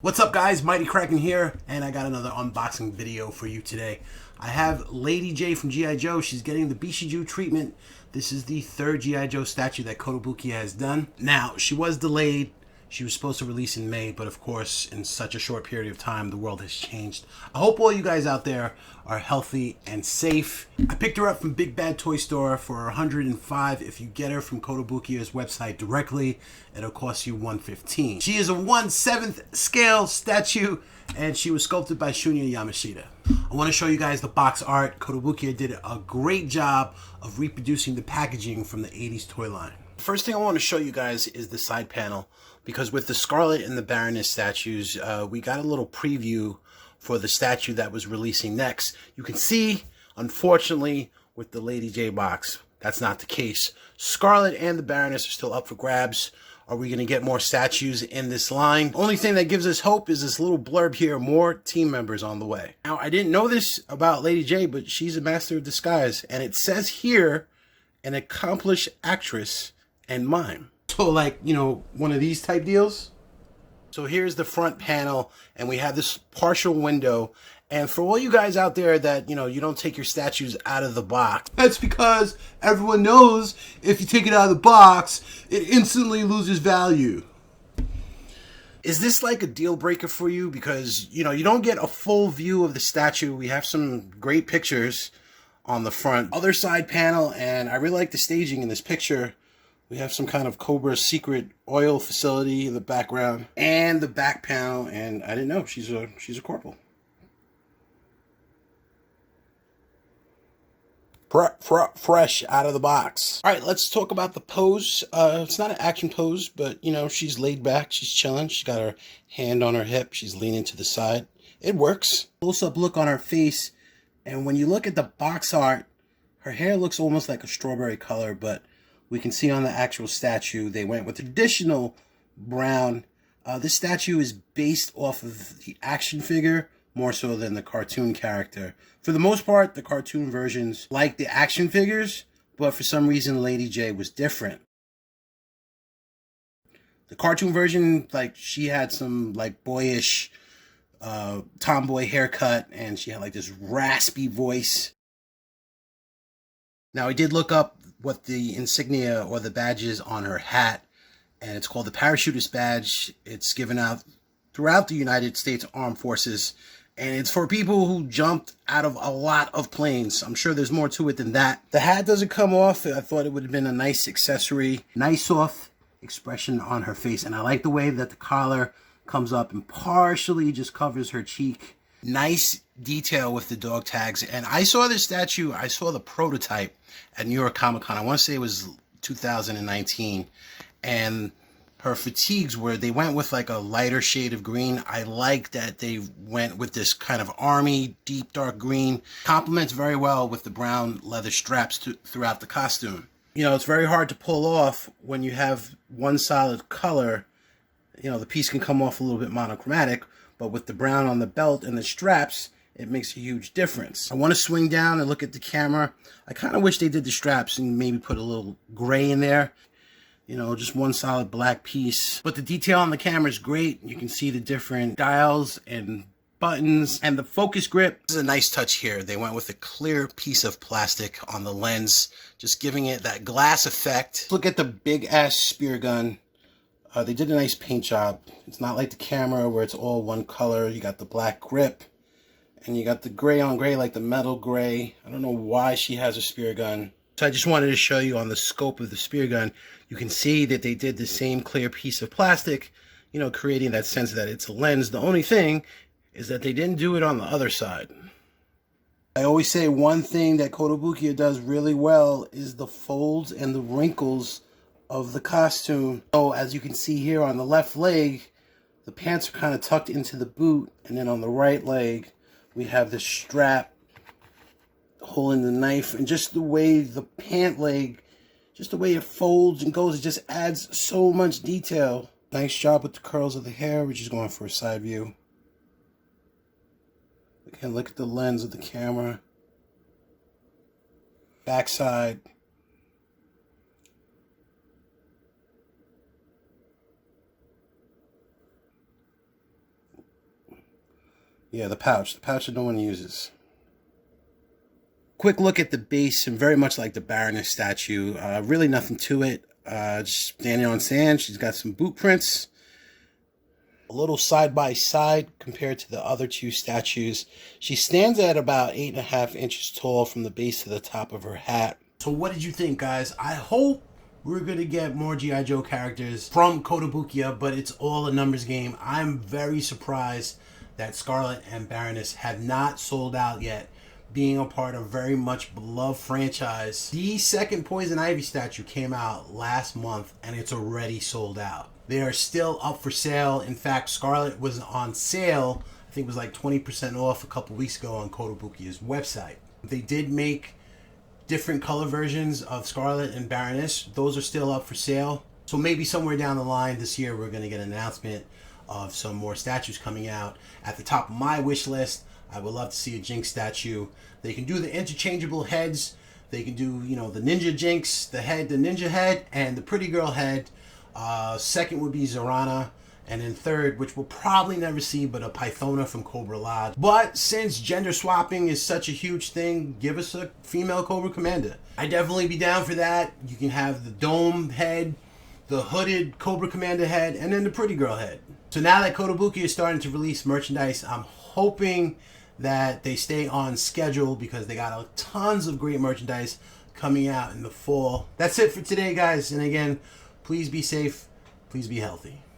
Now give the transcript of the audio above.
What's up guys, Mighty Kraken here, and I got another unboxing video for you today. I have Lady Jaye from G.I. Joe. She's getting the Bishoujo treatment. This is the third G.I. Joe statue that Kotobukiya has done. Now, she was delayed. She was supposed to release in May, but of course, in such a short period of time, the world has changed. I hope all you guys out there are healthy and safe. I picked her up from Big Bad Toy Store for $105. If you get her from Kotobukiya's website directly, it'll cost you $115. She is a 1/7 scale statue, and she was sculpted by Shunya Yamashita. I want to show you guys the box art. Kotobukiya did a great job of reproducing the packaging from the 80s toy line. First thing I want to show you guys is the side panel, because with the Scarlet and the Baroness statues, we got a little preview for the statue that was releasing next. You can see, unfortunately, with the Lady Jaye box, that's not the case. Scarlet and the Baroness are still up for grabs. Are we going to get more statues in this line? Only thing that gives us hope is this little blurb here: more team members on the way. Now, I didn't know this about Lady Jaye, but she's a master of disguise, and it says here, an accomplished actress and mime. So like, you know, one of these type deals. So here's the front panel, and we have this partial window. And for all you guys out there that, you know, you don't take your statues out of the box, that's because everyone knows if you take it out of the box, it instantly loses value. Is this like a deal breaker for you? Because, you know, you don't get a full view of the statue. We have some great pictures on the front. Other side panel, and I really like the staging in this picture. We have some kind of Cobra secret oil facility in the background, and the back panel, and I didn't know she's a corporal. Fresh out of the box. All right, let's talk about the pose. It's not an action pose, but you know, she's laid back, she's chilling, she's got her hand on her hip, she's leaning to the side. It works. Close-up look on her face, and when you look at the box art, her hair looks almost like a strawberry color, but we can see on the actual statue, they went with traditional brown. This statue is based off of the action figure more so than the cartoon character. For the most part, the cartoon versions like the action figures, but for some reason, Lady Jaye was different. The cartoon version, like, she had some like boyish tomboy haircut, and she had like this raspy voice. Now, I did look up what the insignia or the badge is on her hat, and it's called the Parachutist Badge. It's given out throughout the United States Armed Forces, and it's for people who jumped out of a lot of planes. I'm sure there's more to it than that. The hat doesn't come off. I thought it would have been a nice accessory. Nice soft expression on her face, and I like the way that the collar comes up and partially just covers her cheek. Nice detail with the dog tags. And I saw this statue, I saw the prototype at New York Comic Con. I want to say it was 2019. And her fatigues they went with like a lighter shade of green. I like that they went with this kind of army, deep dark green. Complements very well with the brown leather straps throughout the costume. You know, it's very hard to pull off when you have one solid color. You know, the piece can come off a little bit monochromatic, but with the brown on the belt and the straps, it makes a huge difference. I want to swing down and look at the camera. I kind of wish they did the straps and maybe put a little gray in there. You know, just one solid black piece. But the detail on the camera is great. You can see the different dials and buttons and the focus grip. This is a nice touch here. They went with a clear piece of plastic on the lens, just giving it that glass effect. Look at the big ass spear gun. They did a nice paint job. It's not like the camera where it's all one color. You got the black grip, and you got the gray on gray, like the metal gray. I don't know why she has a spear gun. So I just wanted to show you on the scope of the spear gun. You can see that they did the same clear piece of plastic, you know, creating that sense that it's a lens. The only thing is that they didn't do it on the other side. I always say one thing that Kotobukiya does really well is the folds and the wrinkles of the costume. So as you can see here on the left leg, the pants are kind of tucked into the boot, and then on the right leg we have the strap holding the knife, and just the way the pant leg, just the way it folds and goes, it just adds so much detail. Nice job with the curls of the hair. We're just going for a side view. Again, look at the lens of the camera. Backside. Yeah, the pouch that no one uses. Quick look at the base, and very much like the Baroness statue. Really nothing to it. Just standing on sand. She's got some boot prints. A little side by side compared to the other two statues. She stands at about 8.5 inches tall from the base to the top of her hat. So what did you think, guys? I hope we're going to get more G.I. Joe characters from Kotobukiya, but it's all a numbers game. I'm very surprised that Scarlet and Baroness have not sold out yet, being a part of very much beloved franchise. The second Poison Ivy statue came out last month, and it's already sold out. They are still up for sale. In fact, Scarlet was on sale. I think it was like 20% off a couple weeks ago on Kotobukiya's website. They did make different color versions of Scarlet and Baroness. Those are still up for sale. So maybe somewhere down the line this year, we're going to get an announcement of some more statues coming out. At the top of my wish list, I would love to see a Jinx statue. They can do the interchangeable heads. They can do, the Ninja Jinx, the Ninja head, and the Pretty Girl head. Second would be Zorana. And then third, which we'll probably never see, but a Pythona from Cobra Lodge. But since gender swapping is such a huge thing, give us a female Cobra Commander. I'd definitely be down for that. You can have the dome head, the hooded Cobra Commander head, and then the Pretty Girl head. So now that Kotobukiya is starting to release merchandise, I'm hoping that they stay on schedule because they got tons of great merchandise coming out in the fall. That's it for today, guys. And again, please be safe. Please be healthy.